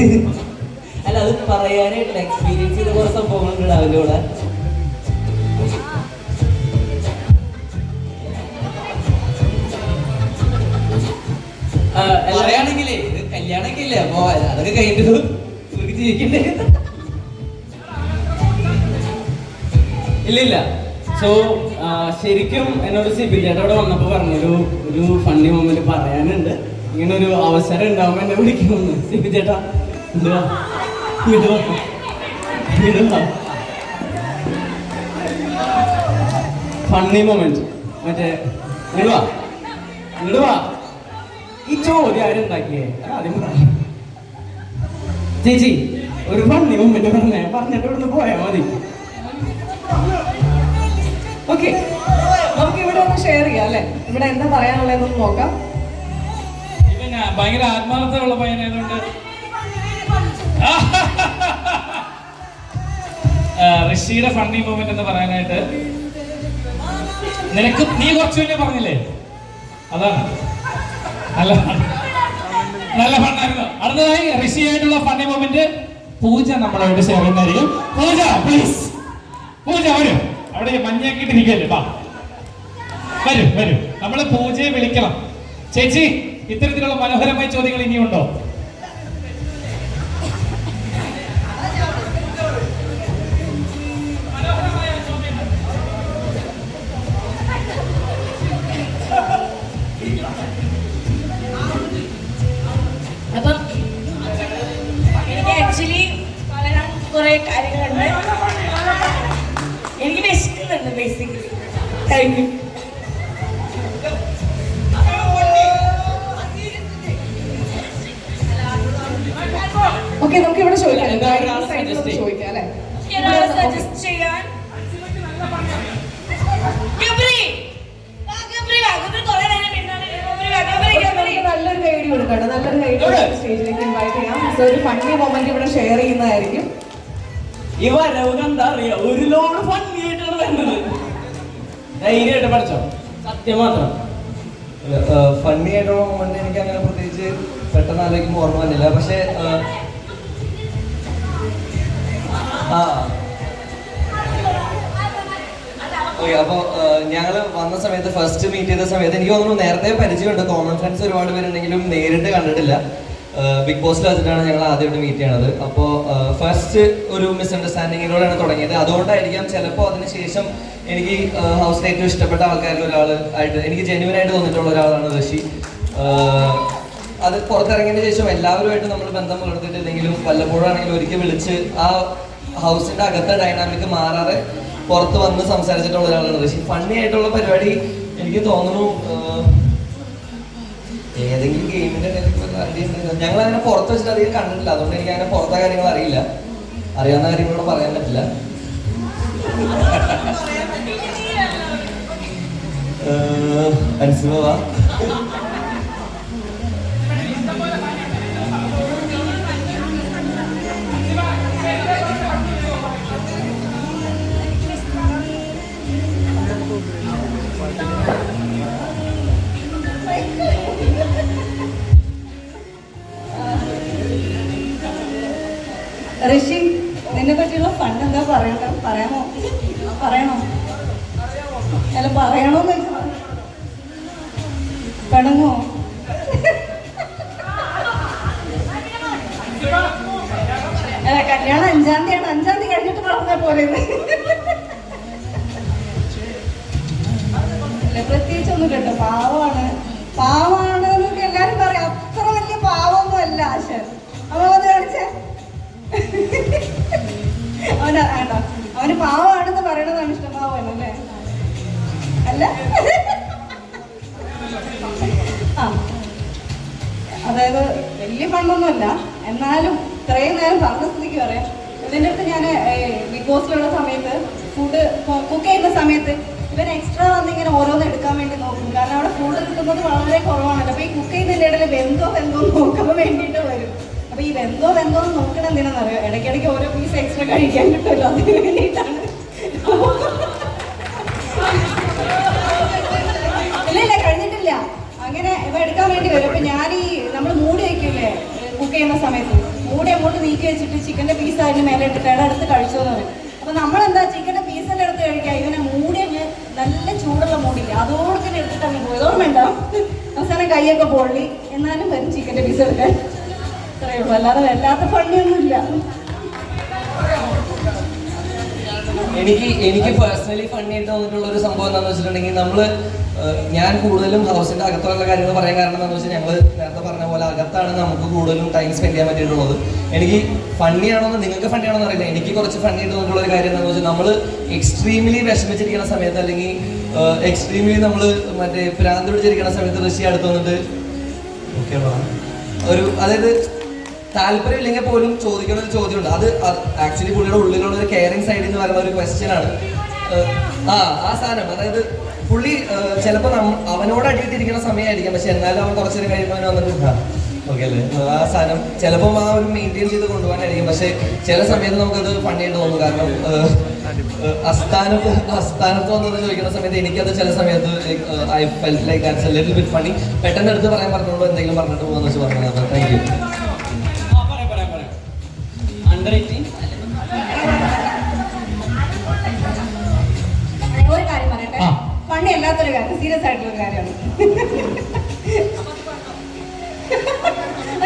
അല്ല അത് പറയാനായിട്ടില്ല, എക്സ്പീരിയൻസ് ചെയ്ത കുറെ സംഭവങ്ങളുണ്ട് അവൻ്റെ കൂടെ. പറയാണെങ്കിലേ ഇത് കല്യാണമൊക്കെ ഇല്ലേ, അപ്പൊ അതൊക്കെ കഴിഞ്ഞിട്ട് ജീവിക്കണ്ടേ? ഇല്ലില്ല. സോ ശരിക്കും എന്നോട് സിബി ചേട്ടാ അവിടെ വന്നപ്പോൾ പറഞ്ഞൊരു ഫണ്ണി മൊമെന്റ് പറയാനുണ്ട്. ഇങ്ങനെ ഒരു അവസരം ഉണ്ടാവുമ്പോൾ എന്നെ വിളിക്കുമെന്ന്. സിബി ചേട്ടാ ഫണ്ണി മൊമെന്റ് മറ്റേ ഇടുവാ ഈ ചോദ്യം ആരുണ്ടാക്കിയേ? ആദ്യം ചേച്ചി ഒരു ഫണ്ണി മൊമെന്റ് പറഞ്ഞിട്ട് ഇവിടുന്ന് പോയാൽ മതി. ഓക്കെ, നമുക്ക് ഇവിടെ ഒന്ന് ഷെയർ ചെയ്യാം അല്ലെ, ഇവിടെ എന്താ പറയാനുള്ളതെന്നൊന്ന് നോക്കാം. ഭയങ്കര ആത്മാർത്ഥമുള്ള പയ്യനായതുകൊണ്ട് ഋഷിയുടെ ഫണ്ണി മൂമെന്റ് എന്ന് പറയാനായിട്ട് നീ കുറച്ചു മുന്നേ പറഞ്ഞില്ലേ, അതാണ് നല്ല ഫണ്ണായിരുന്നു. അടുത്തതായി ഋഷിയായിട്ടുള്ള ഫണ്ണി മൂമെന്റ് പൂജ നമ്മളോട് ഷെയർ ചെയ്യുന്നതായിരിക്കും. പൂജ പ്ലീസ്, പൂജ വരും. അവിടെ മഞ്ഞാക്കിയിട്ടിരിക്കല്ലേ, വരും. നമ്മള് പൂജയെ വിളിക്കണം. ചേച്ചി, ഇത്തരത്തിലുള്ള മനോഹരമായ ചോദ്യങ്ങൾ ഇനിയുണ്ടോ? അപ്പം എനിക്ക് ആക്ച്വലി പറയാൻ കുറെ കാര്യങ്ങളുണ്ട്. എനിക്ക് വിശക്കുന്നുണ്ട് ബേസിക്കലി. Thank you. ഓക്കെ, നമുക്ക് ഇവിടെ ചോദിക്കാം അല്ലെ. നല്ലൊരു ഗൈഡ് കൊടുക്കട്ടെ, നല്ലൊരു ഗൈഡ് സ്റ്റേജിലേക്ക് ഇൻവൈറ്റ് ചെയ്യാം. സോ ഒരു ഫണ്ണി മൊമെന്റ് ഇവിടെ ഷെയർ ചെയ്യുന്നതായിരിക്കും. ഈ വരവ് കണ്ടാ അറിയാം, ഒരു ലോഡ് ഫണ്ണി ആയിട്ടാണ് വരുന്നത്. ധൈര്യമായിട്ട് പഠിച്ചോ, സത്യം മാത്രം. ഫണ്ണി ആയിട്ടുള്ള മൊമെന്റ് എനിക്ക് അങ്ങനെ പ്രത്യേകിച്ച് പെട്ടെന്ന് ആലോചിക്കുമ്പോൾ ഓർമ്മ വന്നില്ല. പക്ഷേ ഓക്കെ, അപ്പോൾ ഞങ്ങൾ വന്ന സമയത്ത് ഫസ്റ്റ് മീറ്റ് ചെയ്ത സമയത്ത് എനിക്ക് തോന്നുന്നു നേരത്തെ പരിചയമുണ്ട്, കോമൺ ഫ്രണ്ട്സ് ഒരുപാട് പേരുണ്ടെങ്കിലും നേരിട്ട് കണ്ടിട്ടില്ല. ബിഗ് ബോസിൽ വെച്ചിട്ടാണ് ഞങ്ങൾ ആദ്യമായിട്ട് മീറ്റ് ചെയ്യണത്. അപ്പോൾ ഫസ്റ്റ് ഒരു മിസ്അണ്ടർസ്റ്റാൻഡിങ്ങിലൂടെയാണ് തുടങ്ങിയത്. അതുകൊണ്ടായിരിക്കാം ചിലപ്പോൾ അതിനുശേഷം എനിക്ക് ഹൗസിൽ ഏറ്റവും ഇഷ്ടപ്പെട്ട ആൾക്കാരിൽ ഒരാൾ ആയിട്ട് എനിക്ക് ജെന്യുവൻ ആയിട്ട് തോന്നിയിട്ടുള്ള ഒരാളാണ് ഋഷി. അത് പുറത്തിറങ്ങിയതിന് ശേഷം എല്ലാവരുമായിട്ട് നമ്മൾ ബന്ധം പുലർത്തിയിട്ടില്ലെങ്കിലും വല്ലപ്പോഴാണെങ്കിലും ഒരിക്കൽ വിളിച്ച് ആ ഹൗസിൻ്റെ അകത്തെ ഡൈനാമിക് മാറാതെ പുറത്ത് വന്ന് സംസാരിച്ചിട്ടുള്ള ഒരാളാണ് ഋഷി. ഫണ്ണി ആയിട്ടുള്ള പരിപാടി എനിക്ക് തോന്നുന്നു ഏതെങ്കിലും ഗെയിമിന്റെ ഞങ്ങൾ അങ്ങനെ പുറത്ത് വെച്ചിട്ട് അധികം കണ്ടിട്ടില്ല. അതുകൊണ്ട് എനിക്ക് അങ്ങനെ പുറത്തെ കാര്യങ്ങൾ അറിയില്ല. അറിയാവുന്ന കാര്യങ്ങളോട് പറയാൻ പറ്റില്ല. അനുസരിച്ച് ഋഷി, നിന്നെ പറ്റിയുള്ള ഫണ്ട് എന്താ പറയണ്ട? പറയണോ? അല്ല, പറയണോന്ന് പെണങ്ങോ? അല്ല, കല്യാണം 5-ാം തീയതിയാണ്. 5-ാം തീയതി കഴിഞ്ഞിട്ട് പറഞ്ഞാൽ പോലെ. അല്ല, പ്രത്യേകിച്ചൊന്നും കേട്ടോ. പാവാണ് എന്നൊക്കെ എല്ലാരും പറയാം. അത്ര വലിയ പാവൊന്നും അല്ല ആശാൻ. അവൻ കാണിച്ചേ, അവന് പാവാണെന്ന് പറയണതാണ് ഇഷ്ടം. പാവല്ലേ? അല്ല, അതായത് വലിയ ഫണ്ടൊന്നുമല്ല, എന്നാലും ഇത്രയും നേരം പറഞ്ഞ സ്ഥിതിക്ക് പറയാം. ഇതിൻ്റെ അടുത്ത് ഞാൻ ബിഗ് ബോസിലുള്ള സമയത്ത് ഫുഡ് കുക്ക് ചെയ്യുന്ന സമയത്ത് ഇവൻ എക്സ്ട്രാ വന്നിങ്ങനെ ഓരോന്ന് എടുക്കാൻ വേണ്ടി നോക്കും. കാരണം അവിടെ ഫുഡ് കിട്ടുന്നത് വളരെ കുറവാണല്ലോ. അപ്പോൾ ഈ കുക്ക് ചെയ്യുന്നതിൻ്റെ ഇടയിൽ വെന്തോ നോക്കാൻ വേണ്ടിയിട്ട് വരും. അപ്പോൾ ഈ വെന്തോ നോക്കണം എന്തിനാണെന്നറിയോ? ഇടയ്ക്കിടയ്ക്ക് ഓരോ പീസ് എക്സ്ട്രാ കഴിക്കാൻ കിട്ടുമല്ലോ, അതിന് വേണ്ടിയിട്ടാണ്. ഇല്ല, കഴിഞ്ഞിട്ടില്ല. അങ്ങനെ ഇവ എടുക്കാൻ വേണ്ടി വരും. അപ്പം നമ്മൾ മൂടി വയ്ക്കില്ലേ കുക്ക് ചെയ്യുന്ന സമയത്ത്, മൂടി അങ്ങോട്ട് നീക്കി വെച്ചിട്ട് ചിക്കൻ്റെ പീസ് അതിന് മേലെ ഇട്ടിട്ട് എടുത്ത് കഴിച്ചോന്ന് പറയും. അപ്പോൾ നമ്മളെന്താ ചിക്കൻ്റെ പീസെല്ലാം എടുത്ത് കഴിക്കുക, ഇവനെ മൂടി അങ്ങ് നല്ല ചൂടുള്ള മൂടില്ല അതോടെ തന്നെ എടുത്തിട്ട് അങ്ങ് പോയി. ഓർമ്മ ഉണ്ടാവും. അവസാനം കൈയൊക്കെ പൊള്ളി, എന്നാലും വരും ചിക്കൻ്റെ പീസ് എടുക്കാൻ. അത്രയേ ഉള്ളൂ, അല്ലാതെ വല്ലാത്ത പണിയൊന്നുമില്ല. എനിക്ക് പേഴ്സണലി ഫണ്ണി ആയിട്ട് തോന്നിയിട്ടുള്ള ഒരു സംഭവം എന്താണെന്ന് വെച്ചിട്ടുണ്ടെങ്കിൽ ഞാൻ കൂടുതലും ഹൗസിന്റെ അകത്തുള്ള കാര്യങ്ങൾ പറയാൻ കാരണം എന്താണെന്ന് വെച്ചാൽ ഞങ്ങൾ നേരത്തെ പറഞ്ഞ പോലെ അകത്താണ് നമുക്ക് കൂടുതലും ടൈം സ്പെൻഡ് ചെയ്യാൻ പറ്റിയിട്ടുള്ളത്. എനിക്ക് ഫണ്ണിയാണോന്ന് നിങ്ങൾക്ക് ഫണ്ണിയാണോന്ന് അറിയില്ല, എനിക്ക് കുറച്ച് ഫണ്ണി ആയിട്ട് തോന്നിയിട്ടുള്ള ഒരു കാര്യം എന്താണെന്ന് വെച്ചാൽ നമ്മൾ എക്സ്ട്രീംലി വിഷമിച്ചിരിക്കുന്ന സമയത്ത് അല്ലെങ്കിൽ എക്സ്ട്രീംലി നമ്മൾ മറ്റേ ഭ്രാന്ത് പിടിച്ചിരിക്കുന്ന സമയത്ത് ഋഷി അടുത്ത് വന്നിട്ട് അതായത് താല്പര്യം ഇല്ലെങ്കിൽ പോലും ചോദിക്കുന്ന ഒരു ചോദ്യമുണ്ട്. അത് ആക്ച്വലി പുള്ളിയുടെ ഉള്ളിലുള്ള ഒരു കെയറിങ് സൈഡിൽ നിന്ന് വരുന്ന ഒരു ക്വസ്റ്റ്യൻ ആണ്. ആ സാധനം, അതായത് പുള്ളി ചിലപ്പോൾ അവനോട് അടിയിട്ടിരിക്കുന്ന സമയമായിരിക്കാം, പക്ഷെ എന്നാലും അവൻ കുറച്ചു നേരം കഴിയുമ്പോൾ വന്നിട്ട് ഓക്കെ അല്ലേ, ആ സാധനം ചിലപ്പം ആ ഒരു മെയിൻറ്റെയിൻ ചെയ്ത് കൊണ്ടുപോകാനായിരിക്കും. പക്ഷെ ചില സമയത്ത് നമുക്കത് ഫണ്ണിയായിട്ട് തോന്നും. കാരണം അസ്ഥാനത്ത് വന്നത് ചോദിക്കുന്ന സമയത്ത് എനിക്കത് ചില സമയത്ത് I felt like that's A little bit funny. പെട്ടെന്ന് എടുത്ത് പറയാൻ പറഞ്ഞോളൂ, എന്തെങ്കിലും പറഞ്ഞിട്ട് പോകാന്ന് വെച്ച് പറഞ്ഞത്. Thank you. ഒരു കാര്യം പറയട്ടെ, ഫണ്ണി അല്ലാത്തൊരു കാര്യം, സീരിയസ് ആയിട്ടുള്ള കാര്യമാണ്.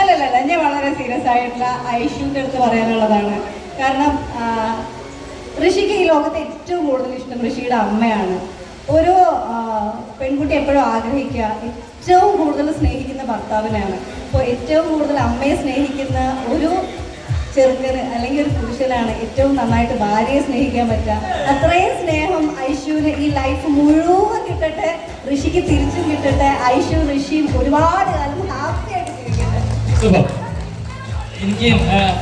അല്ലല്ല, ഞാൻ വളരെ സീരിയസ് ആയിട്ടുള്ള ഐഷുവിൻ്റെ അടുത്ത് പറയാനുള്ളതാണ്. കാരണം ഋഷിക്ക് ഈ ലോകത്തെ ഏറ്റവും കൂടുതൽ ഇഷ്ടം ഋഷിയുടെ അമ്മയാണ്. ഒരു പെൺകുട്ടി എപ്പോഴും ആഗ്രഹിക്കുക ഏറ്റവും കൂടുതൽ സ്നേഹിക്കുന്ന ഭർത്താവിനെയാണ്. അപ്പോൾ ഏറ്റവും കൂടുതൽ അമ്മയെ സ്നേഹിക്കുന്ന ഒരു ചെറുക്കന് അല്ലെങ്കിൽ ഒരു പുരുഷനാണ് ഏറ്റവും നന്നായിട്ട് ഭാര്യയെ സ്നേഹിക്കാൻ പറ്റുക. അത്രയും സ്നേഹം ഐഷുവിന് ഈ ലൈഫ് മുഴുവൻ കിട്ടട്ടെ, ഋഷിക്ക് തിരിച്ചും കിട്ടട്ടെ. ഐഷു ഋഷിയും ഒരുപാട് കാലം ഹാപ്പി ആയിട്ട് ജീവിക്കട്ടെ. എനിക്ക്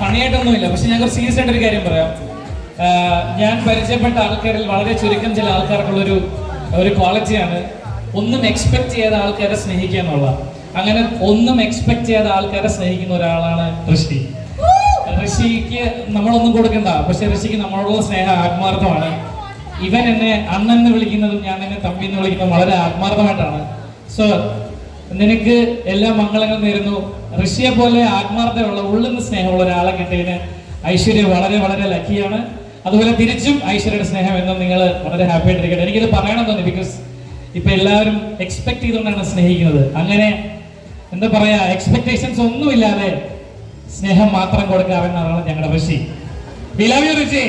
ഫണിയായിട്ടൊന്നുമില്ല, പക്ഷെ ഞാൻ കുറച്ച് സീരിയസ് ആയിട്ടൊരു കാര്യം പറയാം. ഞാൻ പരിചയപ്പെട്ട ആൾക്കാരിൽ വളരെ ചുരുക്കം ചില ആൾക്കാർക്കുള്ളൊരു ക്വാളിറ്റിയാണ് ഒന്നും എക്സ്പെക്ട് ചെയ്യാതെ ആൾക്കാരെ സ്നേഹിക്കുക എന്നുള്ള. അങ്ങനെ ഒന്നും എക്സ്പെക്ട് ചെയ്യാതെ ആൾക്കാരെ സ്നേഹിക്കുന്ന ഒരാളാണ് ഋഷി. ഋഷിക്ക് നമ്മളൊന്നും കൊടുക്കണ്ട, പക്ഷെ ഋഷിക്ക് നമ്മളോടുള്ള സ്നേഹം ആത്മാർത്ഥമാണ്. ഇവൻ എന്നെ അണ്ണെന്ന് വിളിക്കുന്നതും ഞാൻ എന്നെ തമ്പി എന്ന് വിളിക്കുന്നതും വളരെ ആത്മാർത്ഥമായിട്ടാണ്. സോ നിനക്ക് എല്ലാ മംഗളങ്ങളും നേരുന്നു. ഋഷിയെ പോലെ ആത്മാർത്ഥമുള്ള ഉള്ളുന്ന സ്നേഹമുള്ള ഒരാളെ കിട്ടിയതിന് ഐശ്വര്യ വളരെ വളരെ ലക്കിയാണ്. അതുപോലെ തിരിച്ചും ഐശ്വര്യയുടെ സ്നേഹം എന്നും നിങ്ങൾ വളരെ ഹാപ്പി ആയിട്ടിരിക്കട്ടെ. എനിക്കിത് പറയണം തോന്നി, ബിക്കോസ് ഇപ്പൊ എല്ലാവരും എക്സ്പെക്ട് ചെയ്തുകൊണ്ടാണ് സ്നേഹിക്കുന്നത്. അങ്ങനെ എന്താ പറയാ, എക്സ്പെക്ടേഷൻസ് ഒന്നുമില്ലാതെ സ്നേഹം മാത്രം കൊടുക്കാറുള്ളതാണ് ഞങ്ങളുടെ ഋഷി. We love you, Rishi.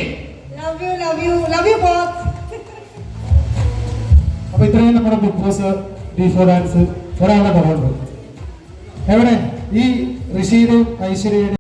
Love you both. അപ്പൊ ഇത്രയും നമ്മുടെ ബിഗ് ബോസ് D4 ഡാൻസ് ഒരാളുടെ കുറവുണ്ട്. എവിടെ ഈ ഋഷിയുടെയും ഐശ്വര്യയുടെയും